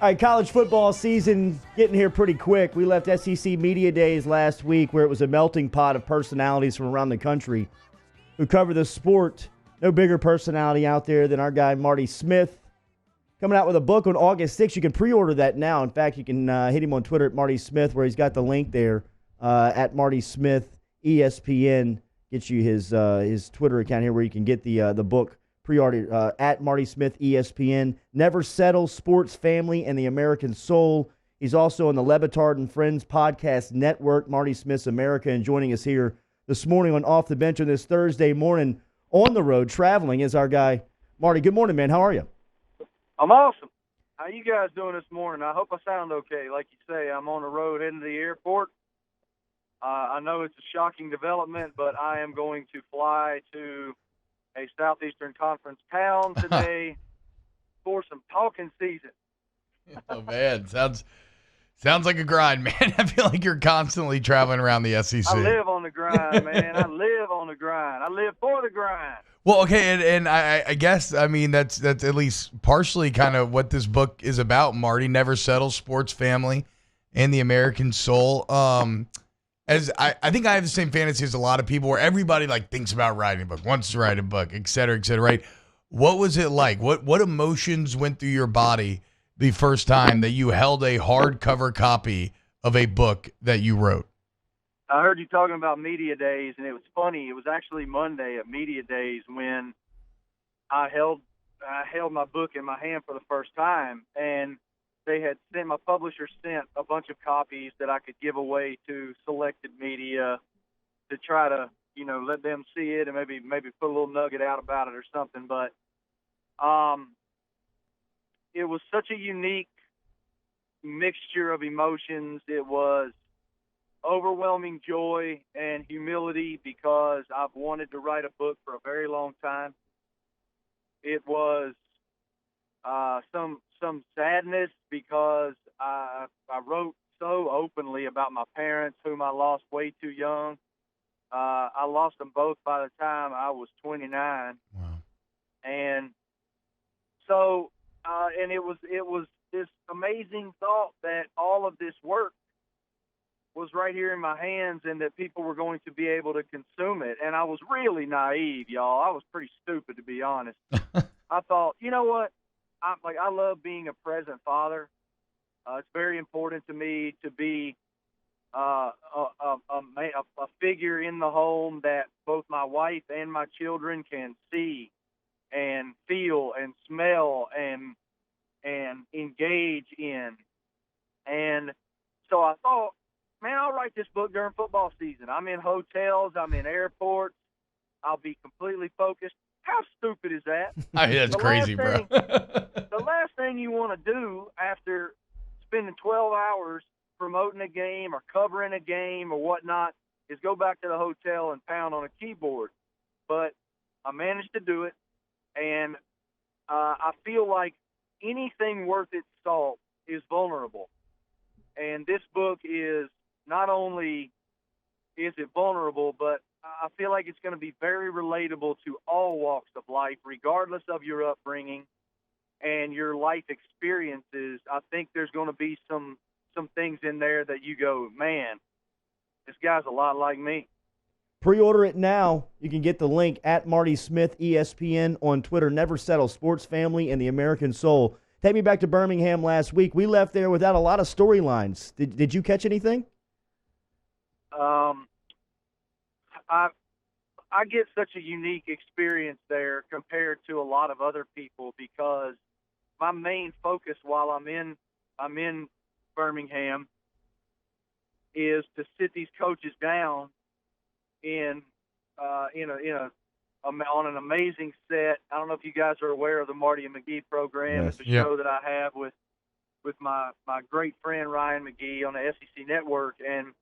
All right, college football season getting here pretty quick. We left SEC Media Days last week where it was a melting pot of personalities from around the country who cover the sport. No bigger personality out there than our guy Marty Smith. Coming out with a book on August 6th. You can pre-order that now. In fact, you can hit him on Twitter at Marty Smith where he's got the link there at Marty Smith ESPN. Gets you his Twitter account here where you can get the book pre-ordered at Marty Smith ESPN. Never Settle, Sports, Family, and the American Soul. He's also on the Lebitard and Friends podcast network, Marty Smith's America, and joining us here this morning on Off the Bench on this Thursday morning on the road traveling is our guy, Marty. Good morning, man. How are you? I'm awesome. How you guys doing this morning? I hope I sound okay. Like you say, I'm on the road heading to the airport. I know it's a shocking development, but I am going to fly to a Southeastern Conference town today for some talking season. Oh, man. Sounds like a grind, man. I feel like you're constantly traveling around the SEC. I live on the grind, man. I live on the grind. I live for the grind. Well, okay, and I guess, I mean, that's at least partially kind of what this book is about, Marty. Never Settle, Sports, Family, and the American Soul. As I think I have the same fantasy as a lot of people where everybody like thinks about writing a book, wants to write a book, et cetera, right? What was it like? What emotions went through your body the first time that you held a hardcover copy of a book that you wrote? I heard you talking about media days, and it was funny. It was actually Monday at media days when I held my book in my hand for the first time, and my publisher sent a bunch of copies that I could give away to selected media to try to, let them see it and maybe put a little nugget out about it or something. But it was such a unique mixture of emotions. It was overwhelming joy and humility because I've wanted to write a book for a very long time. It was some sadness because I wrote so openly about my parents, whom I lost way too young. I lost them both by the time I was 29. Wow. And so, and it was this amazing thought that all of this work was right here in my hands and that people were going to be able to consume it. And I was really naive, y'all. I was pretty stupid, to be honest. I thought, you know what? I love being a present father. It's very important to me to be a figure in the home that both my wife and my children can see and feel and smell and engage in. And so I thought, man, I'll write this book during football season. I'm in hotels. I'm in airports. I'll be completely focused. How stupid is that? I mean, that's crazy, bro. The last thing you want to do after spending 12 hours promoting a game or covering a game or whatnot is go back to the hotel and pound on a keyboard. But I managed to do it, and I feel like anything worth its salt is vulnerable. And this book is not only is it vulnerable, but I feel like it's going to be very relatable to all walks of life, regardless of your upbringing and your life experiences. I think there's going to be some things in there that you go, man, this guy's a lot like me. Pre-order it now. You can get the link at Marty Smith ESPN on Twitter. Never Settle, Sports, Family, and the American Soul. Take me back to Birmingham last week. We left there without a lot of storylines. Did you catch anything? I get such a unique experience there compared to a lot of other people because my main focus while I'm in Birmingham is to sit these coaches down on an amazing set. I don't know if you guys are aware of the Marty and McGee program. Yes. It's a show that I have with my great friend Ryan McGee on the SEC Network, and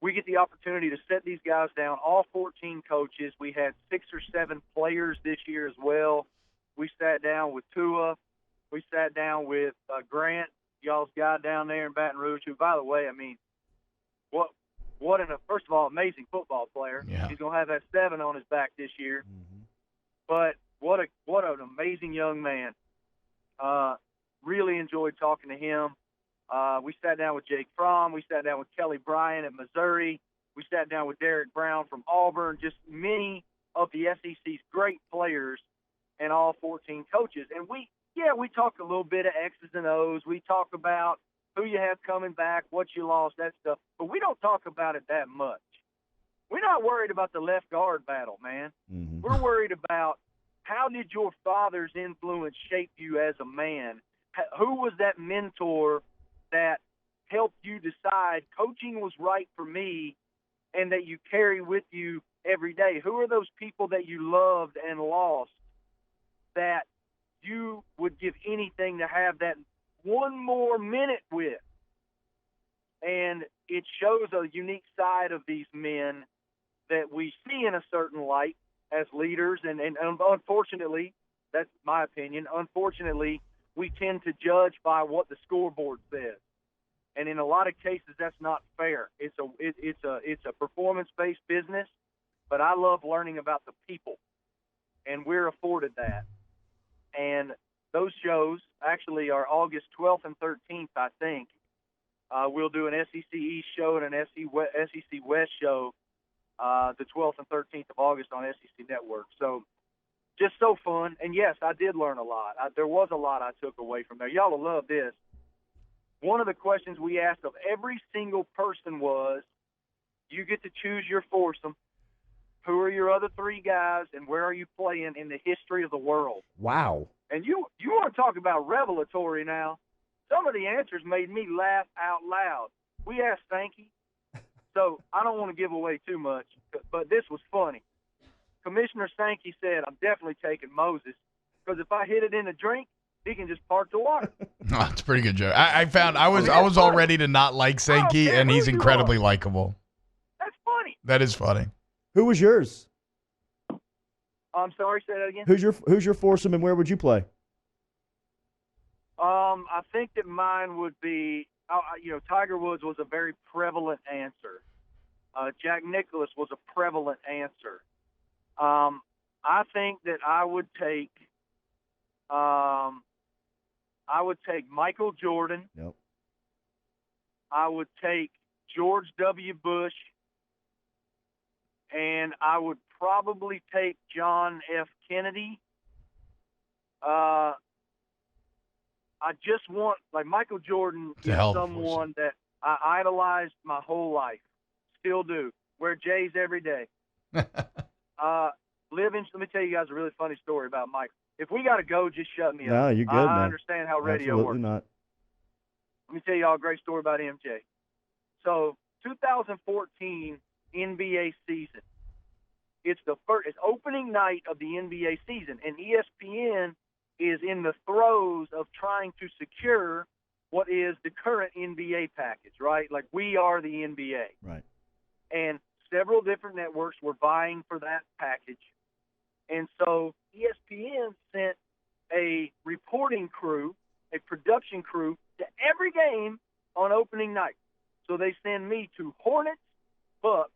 we get the opportunity to set these guys down, all 14 coaches. We had 6 or 7 players this year as well. We sat down with Tua. We sat down with Grant, y'all's guy down there in Baton Rouge, who, by the way, I mean, first of all, amazing football player. Yeah. He's going to have that 7 on his back this year. Mm-hmm. But what an amazing young man. really enjoyed talking to him. We sat down with Jake Fromm. We sat down with Kelly Bryant at Missouri. We sat down with Derek Brown from Auburn, just many of the SEC's great players and all 14 coaches. And we talk a little bit of X's and O's. We talk about who you have coming back, what you lost, that stuff. But we don't talk about it that much. We're not worried about the left guard battle, man. Mm-hmm. We're worried about how did your father's influence shape you as a man? Who was that mentor that helped you decide coaching was right for me and that you carry with you every day? Who are those people that you loved and lost that you would give anything to have that one more minute with? And it shows a unique side of these men that we see in a certain light as leaders. And unfortunately, that's my opinion, unfortunately, we tend to judge by what the scoreboard says. And in a lot of cases, that's not fair. It's a performance-based business, but I love learning about the people, and we're afforded that. And those shows actually are August 12th and 13th, I think. We'll do an SEC East show and an SEC West show the 12th and 13th of August on SEC Network. So just so fun. And, yes, I did learn a lot. There was a lot I took away from there. Y'all will love this. One of the questions we asked of every single person was, you get to choose your foursome. Who are your other three guys, and where are you playing in the history of the world? Wow. And you want to talk about revelatory now. Some of the answers made me laugh out loud. We asked Sankey, so I don't want to give away too much, but this was funny. Commissioner Sankey said, I'm definitely taking Moses, because if I hit it in a drink, he can just park the water. Oh, that's a pretty good joke. I found I was all ready to not like Sankey, and he's incredibly likable. That's funny. That is funny. Who was yours? I'm sorry, say that again. Who's your foursome, and where would you play? I think that mine would be, Tiger Woods was a very prevalent answer. Jack Nicklaus was a prevalent answer. I think that I would take Michael Jordan. Yep. I would take George W. Bush. And I would probably take John F. Kennedy. I just want, like, Michael Jordan is someone that I idolized my whole life. Still do. Wear J's every day. Let me tell you guys a really funny story about Michael. If we got to go, just shut me up. No, you're good, man. I understand how radio Absolutely works. Not. Let me tell you all a great story about MJ. So, 2014 NBA season. It's opening night of the NBA season, and ESPN is in the throes of trying to secure what is the current NBA package, right? Like, we are the NBA. Right. And several different networks were vying for that package. And so ESPN sent a reporting crew, a production crew, to every game on opening night. So they send me to Hornets, Bucks,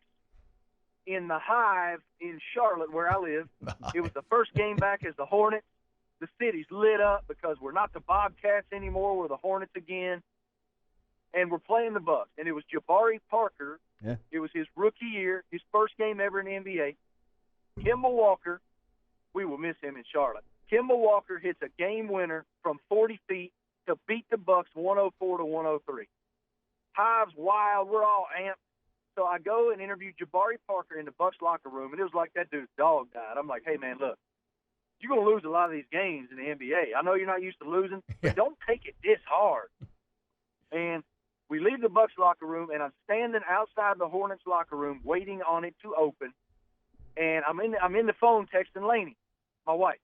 in the Hive in Charlotte, where I live. Nice. It was the first game back as the Hornets. The city's lit up because we're not the Bobcats anymore. We're the Hornets again. And we're playing the Bucks. And it was Jabari Parker. Yeah. It was his rookie year, his first game ever in the NBA. Kemba Walker, we will miss him in Charlotte. Kemba Walker hits a game winner from 40 feet to beat the Bucks 104 to 103. Hive's wild. We're all amped. So I go and interview Jabari Parker in the Bucks locker room, and it was like that dude's dog died. I'm like, hey, man, look, you're going to lose a lot of these games in the NBA. I know you're not used to losing, but don't take it this hard. And we leave the Bucks locker room, and I'm standing outside the Hornets locker room waiting on it to open. And I'm in the phone texting Lainey, my wife.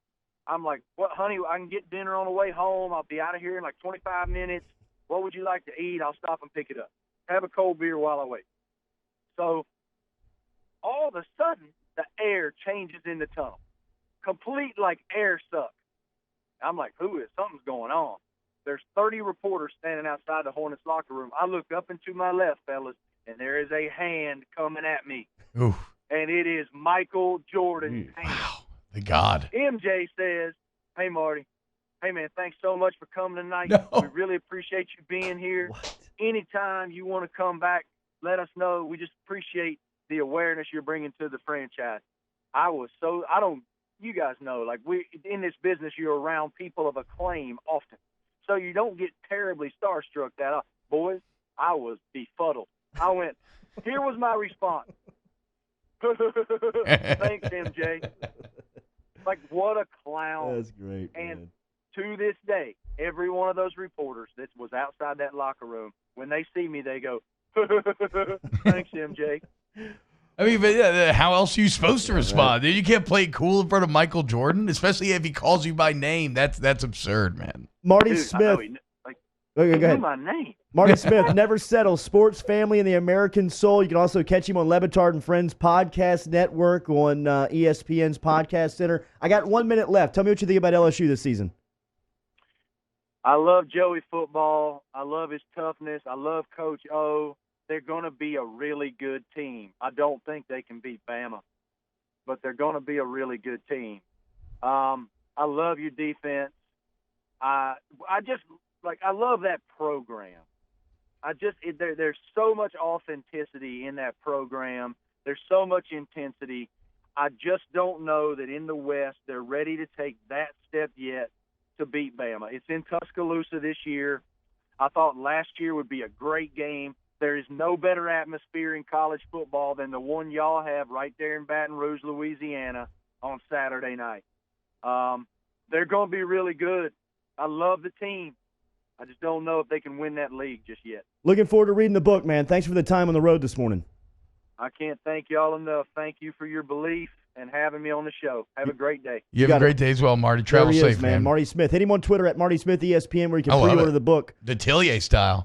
I'm like, what, honey, I can get dinner on the way home. I'll be out of here in like 25 minutes. What would you like to eat? I'll stop and pick it up. Have a cold beer while I wait. So all of a sudden, the air changes in the tunnel. Complete, like, air suck. I'm like, who is? Something's going on. There's 30 reporters standing outside the Hornets locker room. I look up and to my left, fellas, and there is a hand coming at me. Oof. And it is Michael Jordan's hand. Wow, the God. MJ says, hey, Marty, Hey, man, thanks so much for coming tonight. No. We really appreciate you being here. What? Anytime you want to come back, let us know. We just appreciate the awareness you're bringing to the franchise. You guys know, like, we in this business, you're around people of acclaim often. So you don't get terribly starstruck that, boys, I was befuddled. I went, here was my response. Thanks, MJ. Like, what a clown. That's great, And man. to this day, every one of those reporters that was outside that locker room, when they see me, they go, thanks, MJ. I mean, but yeah, how else are you supposed to respond? Dude, you can't play it cool in front of Michael Jordan, especially if he calls you by name. That's absurd, man. Marty Dude, I Smith. know Okay, he go knew ahead. my name. Marty Smith, Never Settle, sports family and the American soul. You can also catch him on Levitard and Friends Podcast Network on ESPN's Podcast Center. I got 1 minute left. Tell me what you think about LSU this season. I love Joey football. I love his toughness. I love Coach O. They're going to be a really good team. I don't think they can beat Bama, but they're going to be a really good team. I love your defense. I love that program. There's so much authenticity in that program. There's so much intensity. I just don't know that in the West they're ready to take that step yet to beat Bama. It's in Tuscaloosa this year. I thought last year would be a great game. There is no better atmosphere in college football than the one y'all have right there in Baton Rouge, Louisiana on Saturday night. They're going to be really good. I love the team. I just don't know if they can win that league just yet. Looking forward to reading the book, man. Thanks for the time on the road this morning. I can't thank y'all enough. Thank you for your belief and having me on the show. Have a great day. You have a great day as well, Marty. Travel There he safe, is, man. Marty Smith. Hit him on Twitter at Marty Smith ESPN, where you can I love pre-order it. the book. Detillier style.